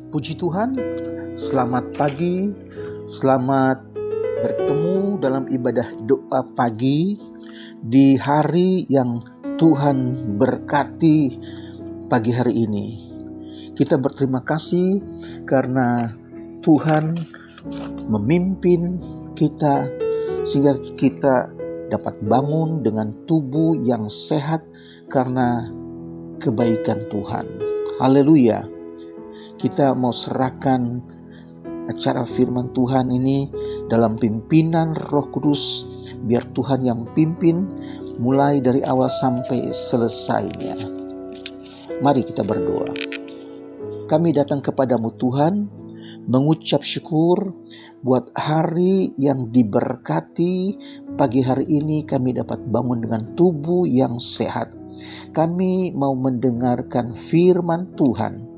Puji Tuhan, selamat pagi, selamat bertemu dalam ibadah doa pagi di hari yang Tuhan berkati pagi hari ini. Kita berterima kasih karena Tuhan memimpin kita sehingga kita dapat bangun dengan tubuh yang sehat karena kebaikan Tuhan. Haleluya. Kita mau serahkan acara firman Tuhan ini dalam pimpinan Roh Kudus, biar Tuhan yang pimpin mulai dari awal sampai selesainya. Mari kita berdoa. Kami datang kepadamu Tuhan, mengucap syukur buat hari yang diberkati. Pagi hari ini kami dapat bangun dengan tubuh yang sehat. Kami mau mendengarkan firman Tuhan.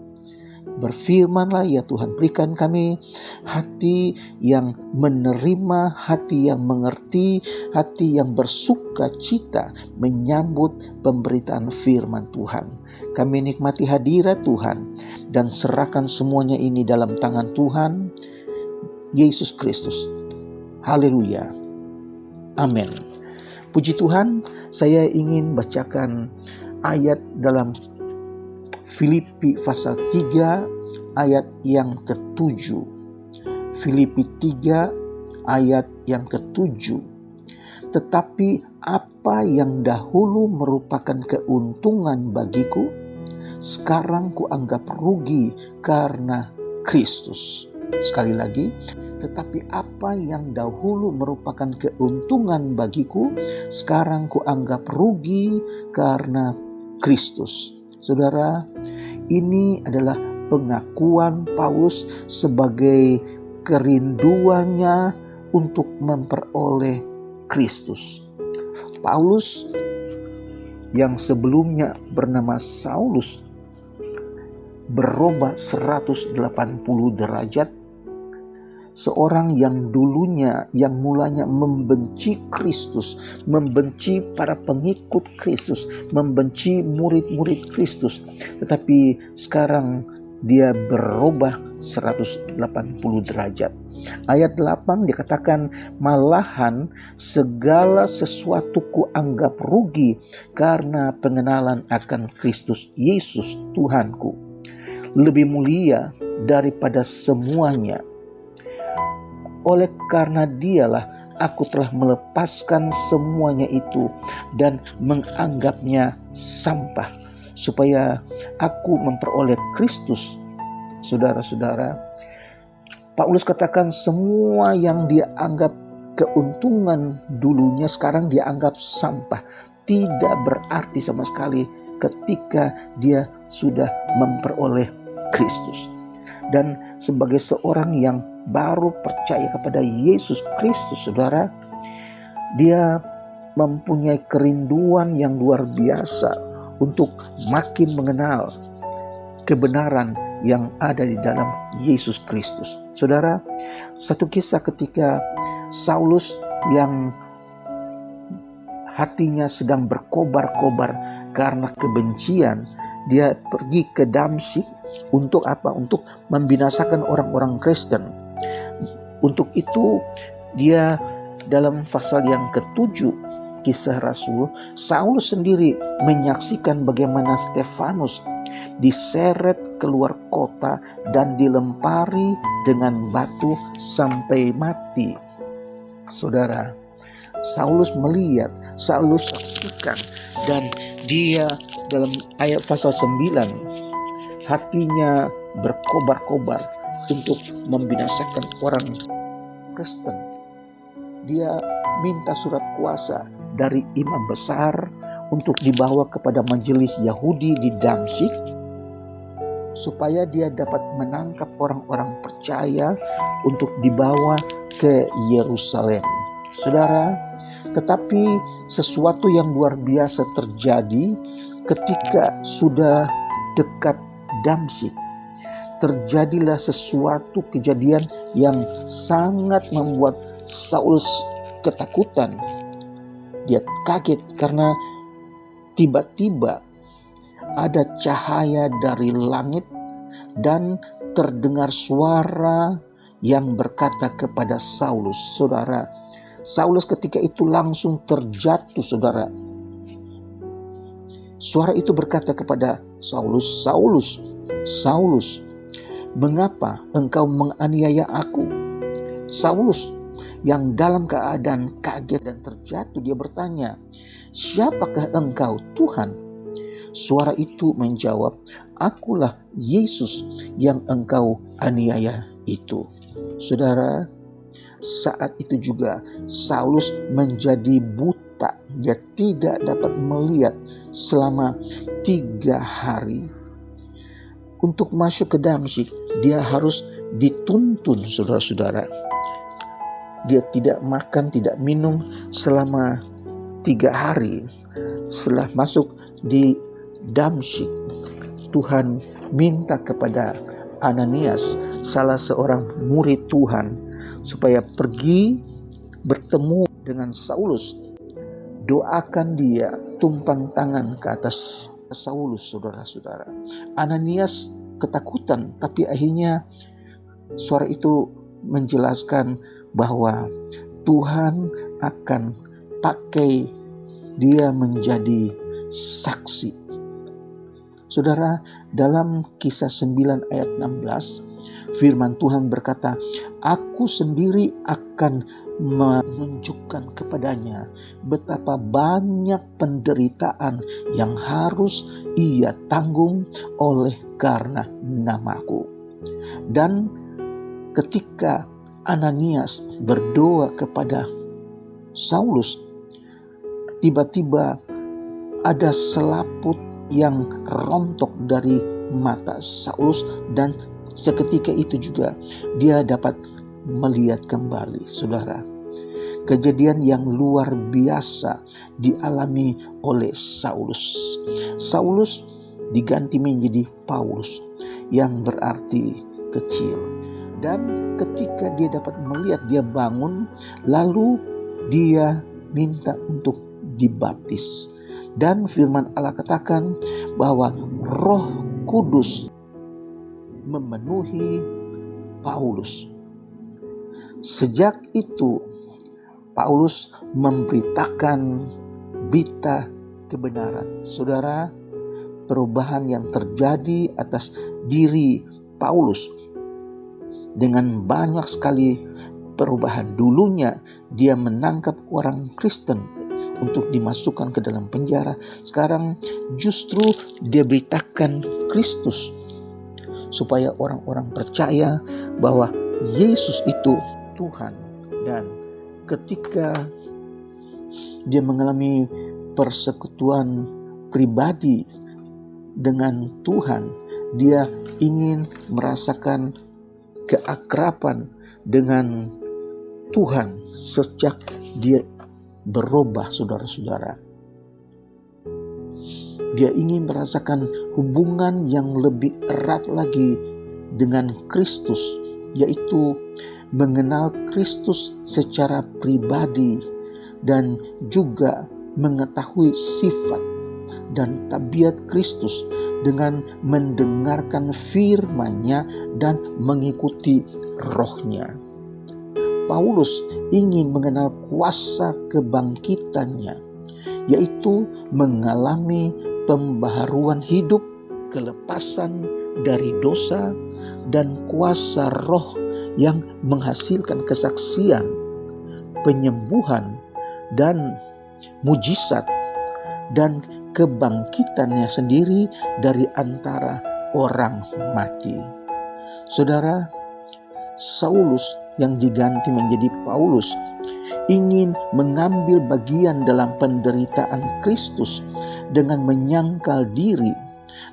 Berfirmanlah ya Tuhan, berikan kami hati yang menerima, hati yang mengerti, hati yang bersuka cita menyambut pemberitaan firman Tuhan. Kami nikmati hadirat Tuhan dan serahkan semuanya ini dalam tangan Tuhan Yesus Kristus. Haleluya. Amin. Puji Tuhan, saya ingin bacakan ayat dalam Filipi pasal 3 ayat yang ke-7. Filipi 3 ayat yang ke-7. Tetapi apa yang dahulu merupakan keuntungan bagiku, sekarang kuanggap rugi karena Kristus. Sekali lagi, tetapi apa yang dahulu merupakan keuntungan bagiku, sekarang kuanggap rugi karena Kristus. Saudara, ini adalah pengakuan Paulus sebagai kerinduannya untuk memperoleh Kristus. Paulus yang sebelumnya bernama Saulus berubah 180 derajat. Seorang yang mulanya membenci Kristus, membenci para pengikut Kristus, membenci murid-murid Kristus. Tetapi sekarang dia berubah 180 derajat. Ayat 8 dikatakan, malahan segala sesuatu kuanggap rugi karena pengenalan akan Kristus Yesus Tuhanku. Lebih mulia daripada semuanya. Oleh karena dialah aku telah melepaskan semuanya itu dan menganggapnya sampah, supaya aku memperoleh Kristus. Saudara-saudara, Paulus katakan semua yang dia anggap keuntungan dulunya sekarang dia anggap sampah. Tidak berarti sama sekali ketika dia sudah memperoleh Kristus. Dan sebagai seorang yang baru percaya kepada Yesus Kristus, saudara, dia mempunyai kerinduan yang luar biasa untuk makin mengenal kebenaran yang ada di dalam Yesus Kristus. Saudara, satu kisah ketika Saulus yang hatinya sedang berkobar-kobar karena kebencian, dia pergi ke Damsyik. Untuk apa? Untuk membinasakan orang-orang Kristen. Untuk itu dia dalam pasal yang ke-7 Kisah Rasul, Saulus sendiri menyaksikan bagaimana Stefanus diseret keluar kota dan dilempari dengan batu sampai mati. Saudara, Saulus melihat, Saulus saksikan, dan dia dalam ayat pasal 9 hatinya berkobar-kobar untuk membinasakan orang Kristen. Dia minta surat kuasa dari imam besar untuk dibawa kepada majelis Yahudi di Damsyik, supaya dia dapat menangkap orang-orang percaya untuk dibawa ke Yerusalem. Saudara, tetapi sesuatu yang luar biasa terjadi ketika sudah dekat Damsyik. Terjadilah sesuatu kejadian yang sangat membuat Saulus ketakutan. Dia kaget karena tiba-tiba ada cahaya dari langit dan terdengar suara yang berkata kepada Saulus. Saudara, Saulus ketika itu langsung terjatuh, saudara. Suara itu berkata kepada Saulus, "Saulus, Saulus, mengapa engkau menganiaya aku?" Saulus yang dalam keadaan kaget dan terjatuh, dia bertanya, "Siapakah engkau, Tuhan?" Suara itu menjawab, "Akulah Yesus yang engkau aniaya itu." Saudara, saat itu juga Saulus menjadi buta. Dia tidak dapat melihat selama 3 hari. Untuk masuk ke Damsyik, dia harus dituntun, saudara-saudara. Dia tidak makan, tidak minum selama 3 hari. Setelah masuk di Damsyik, Tuhan minta kepada Ananias, salah seorang murid Tuhan, supaya pergi bertemu dengan Saulus. Doakan dia, tumpang tangan ke atas Saulus, saudara-saudara. Ananias ketakutan, tapi akhirnya suara itu menjelaskan bahwa Tuhan akan pakai dia menjadi saksi. Saudara, dalam Kisah 9 ayat 16, firman Tuhan berkata, "Aku sendiri akan menunjukkan kepadanya betapa banyak penderitaan yang harus ia tanggung oleh karena namaku." Dan ketika Ananias berdoa kepada Saulus, tiba-tiba ada selaput yang rontok dari mata Saulus, dan seketika itu juga dia dapat melihat kembali. Saudara, kejadian yang luar biasa dialami oleh Saulus. Saulus diganti menjadi Paulus, yang berarti kecil. Dan ketika dia dapat melihat, dia bangun, lalu dia minta untuk dibaptis. Dan firman Allah katakan bahwa Roh Kudus memenuhi Paulus. Sejak itu Paulus memberitakan berita kebenaran. Saudara, perubahan yang terjadi atas diri Paulus dengan banyak sekali perubahan. Dulunya dia menangkap orang Kristen untuk dimasukkan ke dalam penjara. Sekarang justru dia beritakan Kristus supaya orang-orang percaya bahwa Yesus itu Tuhan. Dan ketika dia mengalami persekutuan pribadi dengan Tuhan, dia ingin merasakan keakraban dengan Tuhan sejak dia berubah, saudara-saudara. Dia ingin merasakan hubungan yang lebih erat lagi dengan Kristus, yaitu mengenal Kristus secara pribadi dan juga mengetahui sifat dan tabiat Kristus dengan mendengarkan firman-Nya dan mengikuti Roh-Nya. Paulus ingin mengenal kuasa kebangkitannya, yaitu mengalami pembaharuan hidup, kelepasan dari dosa, dan kuasa Roh yang menghasilkan kesaksian, penyembuhan, dan mujizat, dan kebangkitannya sendiri dari antara orang mati. Saudara, Saulus yang diganti menjadi Paulus ingin mengambil bagian dalam penderitaan Kristus dengan menyangkal diri,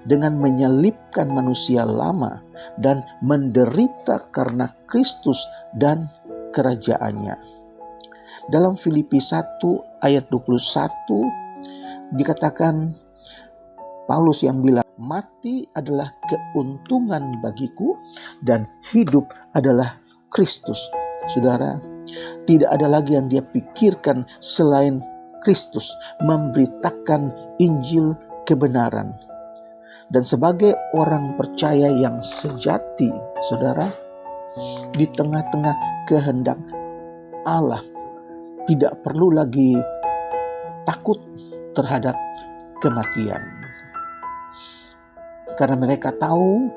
dengan menyalibkan manusia lama dan menderita karena Kristus dan kerajaannya. Dalam Filipi 1 ayat 21 dikatakan Paulus yang bilang, "Mati adalah keuntungan bagiku dan hidup adalah Kristus." Saudara, tidak ada lagi yang dia pikirkan selain Kristus, memberitakan Injil kebenaran. Dan sebagai orang percaya yang sejati, saudara, di tengah-tengah kehendak Allah, tidak perlu lagi takut terhadap kematian. Karena mereka tahu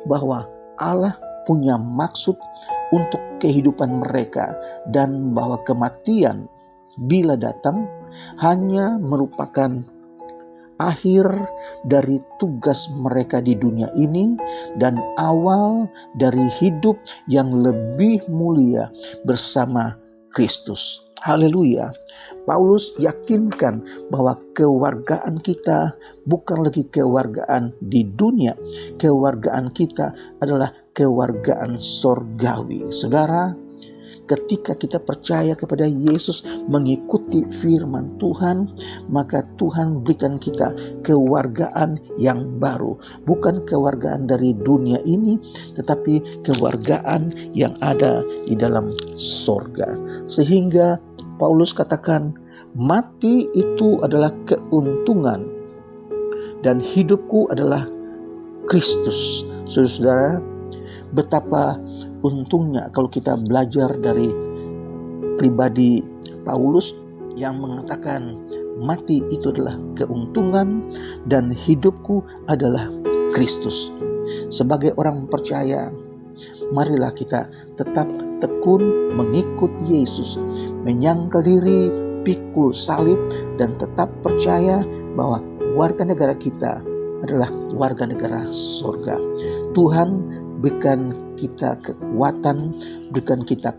bahwa Allah punya maksud untuk kehidupan mereka, dan bahwa kematian bila datang hanya merupakan akhir dari tugas mereka di dunia ini dan awal dari hidup yang lebih mulia bersama Kristus. Haleluya. Paulus yakinkan bahwa kewargaan kita bukan lagi kewargaan di dunia. Kewargaan kita adalah kewargaan sorgawi. Saudara, ketika kita percaya kepada Yesus, mengikuti firman Tuhan, maka Tuhan berikan kita kewargaan yang baru. Bukan kewargaan dari dunia ini, tetapi kewargaan yang ada di dalam sorga. Sehingga Paulus katakan, mati itu adalah keuntungan dan hidupku adalah Kristus. Saudara-saudara, betapa untungnya kalau kita belajar dari pribadi Paulus yang mengatakan mati itu adalah keuntungan dan hidupku adalah Kristus. Sebagai orang percaya, marilah kita tetap tekun mengikut Yesus, menyangkal diri, pikul salib, dan tetap percaya bahwa warga negara kita adalah warga negara surga. Tuhan berikan kita kekuatan, berikan kita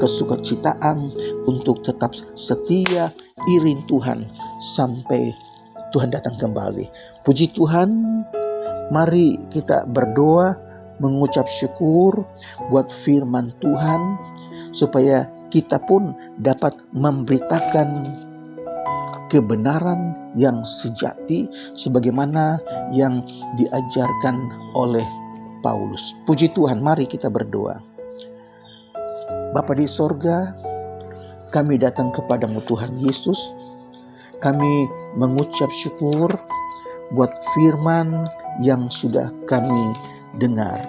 kesukacitaan untuk tetap setia iring Tuhan sampai Tuhan datang kembali. Puji Tuhan, mari kita berdoa, mengucap syukur buat firman Tuhan, supaya kita pun dapat memberitakan kebenaran yang sejati sebagaimana yang diajarkan oleh Paulus. Puji Tuhan, mari kita berdoa. Bapa di sorga, kami datang kepadamu Tuhan Yesus. Kami mengucap syukur buat firman yang sudah kami dengar.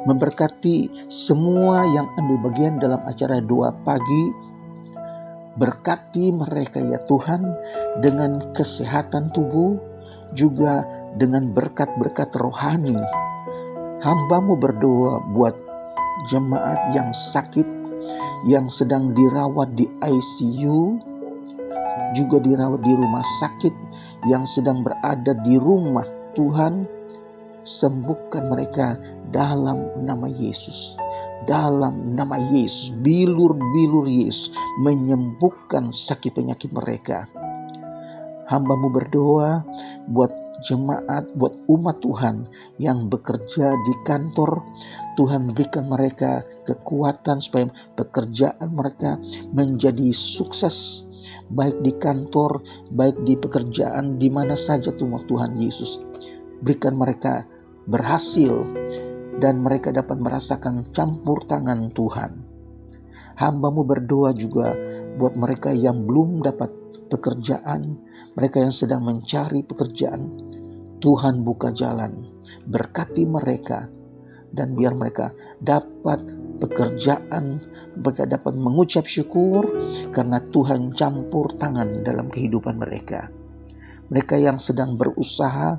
Memberkati semua yang ambil bagian dalam acara doa pagi. Berkati mereka ya Tuhan dengan kesehatan tubuh, juga dengan berkat-berkat rohani. Hamba-Mu berdoa buat jemaat yang sakit, yang sedang dirawat di ICU, juga dirawat di rumah sakit, yang sedang berada di rumah Tuhan. Sembuhkan mereka dalam nama Yesus. Dalam nama Yesus, bilur-bilur Yesus menyembuhkan sakit penyakit mereka. Hamba-Mu berdoa buat jemaat, buat umat Tuhan yang bekerja di kantor. Tuhan berikan mereka kekuatan supaya pekerjaan mereka menjadi sukses, baik di kantor, baik di pekerjaan, di mana saja Tuhan Yesus. Berikan mereka berhasil dan mereka dapat merasakan campur tangan Tuhan. Hamba-Mu berdoa juga buat mereka yang belum dapat pekerjaan, mereka yang sedang mencari pekerjaan. Tuhan buka jalan, berkati mereka, dan biar mereka dapat pekerjaan, mereka dapat mengucap syukur karena Tuhan campur tangan dalam kehidupan mereka. Mereka yang sedang berusaha,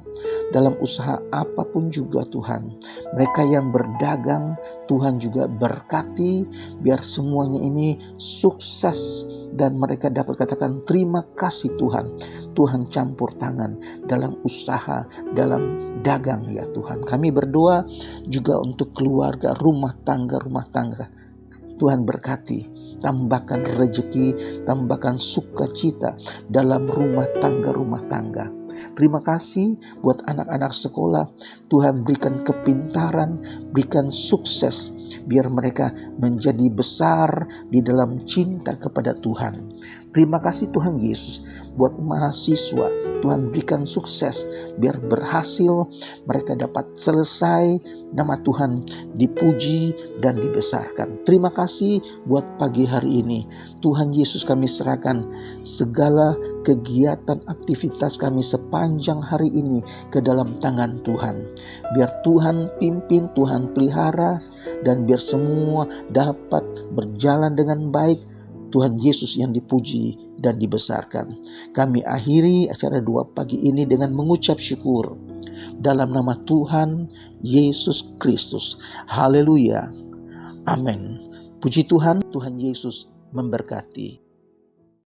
dalam usaha apapun juga Tuhan. Mereka yang berdagang, Tuhan juga berkati, biar semuanya ini sukses dan mereka dapat katakan terima kasih Tuhan. Tuhan campur tangan dalam usaha, dalam dagang ya Tuhan. Kami berdoa juga untuk keluarga, rumah tangga. Tuhan berkati, tambahkan rezeki, tambahkan sukacita dalam rumah tangga. Terima kasih buat anak-anak sekolah. Tuhan berikan kepintaran, berikan sukses, biar mereka menjadi besar di dalam cinta kepada Tuhan. Terima kasih Tuhan Yesus buat mahasiswa. Tuhan berikan sukses biar berhasil, mereka dapat selesai, nama Tuhan dipuji dan dibesarkan. Terima kasih buat pagi hari ini. Tuhan Yesus, kami serahkan segala kegiatan aktivitas kami sepanjang hari ini ke dalam tangan Tuhan. Biar Tuhan pimpin, Tuhan pelihara, dan biar semua dapat berjalan dengan baik. Tuhan Yesus yang dipuji dan dibesarkan. Kami akhiri acara Doa Pagi ini dengan mengucap syukur dalam nama Tuhan Yesus Kristus. Haleluya. Amin. Puji Tuhan, Tuhan Yesus memberkati.